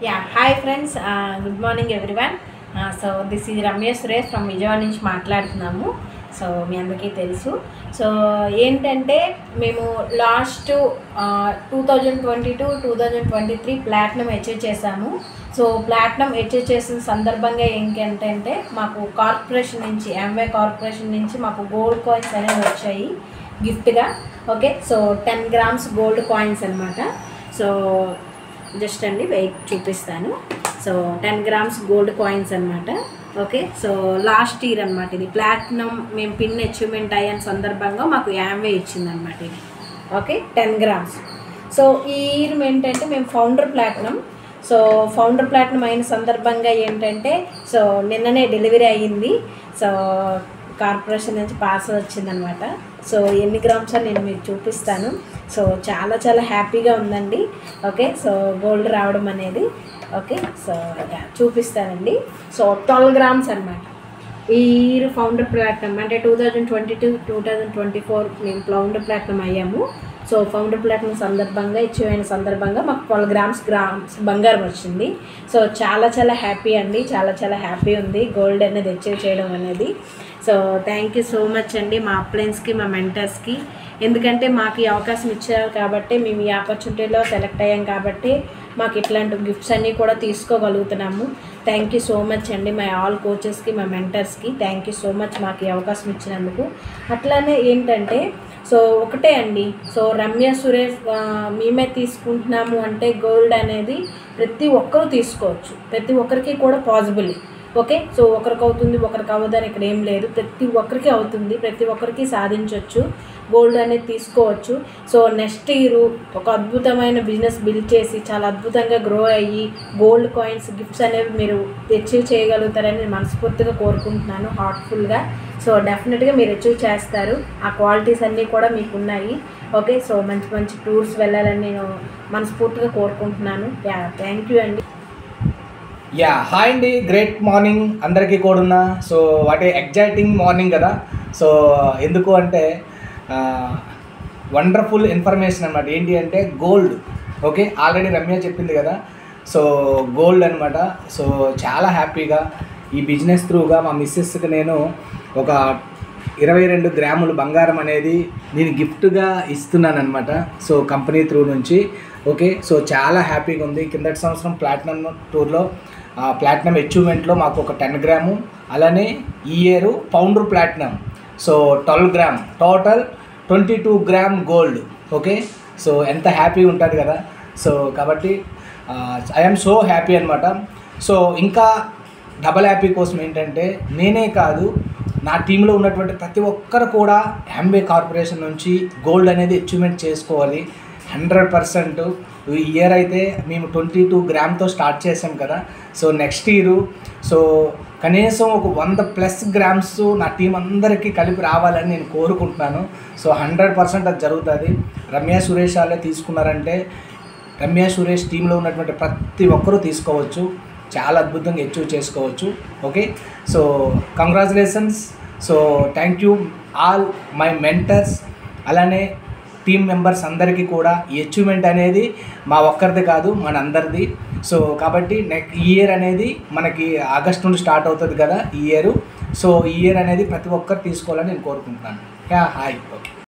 Yeah, hi friends. Good morning everyone. So this is Ramya Suresh from Vijayawada నుంచి మాట్లాడుతున్నాము. So మీ అందరికీ తెలుసు. So ఏంటంటే మేము లాస్ట్ 2022-2023 ప్లాటినం అచీవ్ చేసాము. సో ప్లాటినం అచీవ్ చేసిన సందర్భంగా ఏంటంటే మాకు కార్పొరేషన్ నుంచి ఎంవే కార్పొరేషన్ నుంచి మాకు గోల్డ్ కాయిన్స్ అనేవి వచ్చాయి గిఫ్ట్గా. Okay, so 10 grams gold coins అనమాట. సో జస్ట్ అండి వెయిట్ చూపిస్తాను. సో 10 grams గోల్డ్ కాయిన్స్ అనమాట. ఓకే, సో లాస్ట్ ఇయర్ అనమాట ఇది ప్లాటినం మేము పిన్ అచీవ్మెంట్ అయిన సందర్భంగా మాకు యాంవే ఇచ్చిందనమాట ఇది. Okay, 10 grams. సో ఈ ఇయర్ ఏంటంటే మేము founder platinum. So founder platinum అయిన సందర్భంగా ఏంటంటే సో నిన్ననే డెలివరీ అయ్యింది. సో కార్పొరేషన్ నుంచి పార్సల్ వచ్చిందనమాట. సో ఎన్ని గ్రామ్స్ అని నేను మీకు చూపిస్తాను. సో చాలా చాలా హ్యాపీగా ఉందండి. ఓకే, సో గోల్డ్ రావడం అనేది. ఓకే, సో చూపిస్తానండి. సో 12 grams అనమాట ఈ ఇయర్ ఫౌండర్ ప్లాటినం. అంటే 2022-2024 మేము ఫౌండర్ ప్లాటినం అయ్యాము. సో ఫౌండర్ ప్లాటినం సందర్భంగా అచీవ్ అయిన సందర్భంగా మాకు 12 grams బంగారం వచ్చింది. సో చాలా చాలా హ్యాపీ అండి, చాలా చాలా హ్యాపీ ఉంది గోల్డ్ అనేది అచీవ్ చేయడం అనేది. So thank you so much అండి మా అప్లయన్స్కి, మా మెంటర్స్కి. ఎందుకంటే మాకు ఈ అవకాశం ఇచ్చారు కాబట్టి, మేము ఈ ఆపర్చునిటీలో సెలెక్ట్ అయ్యాం కాబట్టి మాకు ఇట్లాంటి గిఫ్ట్స్ అన్నీ కూడా తీసుకోగలుగుతున్నాము. థ్యాంక్ యూ సో మచ్ అండి మా ఆల్ కోచెస్కి, మా మెంటర్స్కి. థ్యాంక్ యూ సో మచ్ మాకు ఈ అవకాశం ఇచ్చినందుకు. అట్లానే ఏంటంటే సో ఒకటే అండి, సో రమ్య సురేష్ మేమే తీసుకుంటున్నాము అంటే గోల్డ్ అనేది ప్రతి ఒక్కరూ తీసుకోవచ్చు, ప్రతి ఒక్కరికి కూడా పాసిబుల్. ఓకే, సో ఒకరికి అవుతుంది ఒకరికి అవ్వదని ఇక్కడ ఏం లేదు, ప్రతి ఒక్కరికి అవుతుంది, ప్రతి ఒక్కరికి సాధించవచ్చు, గోల్డ్ అనేది తీసుకోవచ్చు. సో నెక్స్ట్ ఇయర్ ఒక అద్భుతమైన బిజినెస్ బిల్డ్ చేసి చాలా అద్భుతంగా గ్రో అయ్యి గోల్డ్ కాయిన్స్ గిఫ్ట్స్ అనేవి మీరు అచీవ్ చేయగలుగుతారని మనస్ఫూర్తిగా కోరుకుంటున్నాను హార్ట్ఫుల్గా. సో డెఫినెట్గా మీరు అచీవ్ చేస్తారు, ఆ క్వాలిటీస్ అన్నీ కూడా మీకు ఉన్నాయి. ఓకే, సో మంచి మంచి టూర్స్ వెళ్ళాలని నేను మనస్ఫూర్తిగా కోరుకుంటున్నాను. యా, థ్యాంక్ యూ అండి. యా, హాయ్ అండి, గ్రేట్ మార్నింగ్ అందరికీ కూడా. So what a exciting morning కదా. సో ఎందుకు అంటే వండర్ఫుల్ ఇన్ఫర్మేషన్ అనమాట. ఏంటి అంటే గోల్డ్. ఓకే, ఆల్రెడీ రమ్య చెప్పింది కదా. సో గోల్డ్ అనమాట. సో చాలా హ్యాపీగా ఈ బిజినెస్ త్రూగా మా మిస్సెస్కి నేను ఒక 22 grams బంగారం అనేది నేను గిఫ్ట్గా ఇస్తున్నాను అనమాట. సో కంపెనీ త్రూ నుంచి. ఓకే, సో చాలా హ్యాపీగా ఉంది. కిందటి సంవత్సరం ప్లాటినం టూర్లో ప్లాటినం అచీవ్మెంట్లో మాకు ఒక 10 grams, అలానే ఈ year founder platinum so 12 grams, total 22 grams gold. Okay, so ఎంత హ్యాపీ ఉంటుంది కదా. సో కాబట్టి ఐఎమ్ సో హ్యాపీ అనమాట. సో ఇంకా డబల్ హ్యాపీ కోసం ఏంటంటే నేనే కాదు, నా టీంలో ఉన్నటువంటి ప్రతి ఒక్కరు కూడా ఎంవే కార్పొరేషన్ నుంచి గోల్డ్ అనేది అచీవ్మెంట్ చేసుకోవాలి 100%. ఈ ఇయర్ అయితే మేము 22 grams స్టార్ట్ చేసాం కదా. సో నెక్స్ట్ ఇయర్ సో కనీసం ఒక 100+ grams నా టీం అందరికీ కలిపి రావాలని నేను కోరుకుంటున్నాను. సో 100% అది జరుగుతుంది. రమ్య సురేష్ వాళ్ళే తీసుకున్నారంటే రమ్య సురేష్ టీంలో ఉన్నటువంటి ప్రతి ఒక్కరూ తీసుకోవచ్చు, చాలా అద్భుతంగా అచీవ్ చేసుకోవచ్చు. Okay, so congratulations. So thank you all my mentors, అలానే టీమ్ మెంబర్స్ అందరికీ కూడా. ఈ అచీవ్మెంట్ అనేది మా ఒక్కరిది కాదు, మన అందరిది. సో కాబట్టి ఈ ఇయర్ అనేది మనకి ఆగస్ట్ నుండి స్టార్ట్ అవుతుంది కదా ఈ ఇయర్. సో ఈ ఇయర్ అనేది ప్రతి ఒక్కరు తీసుకోవాలని నేను కోరుకుంటున్నాను. Yeah, hi. ఓకే.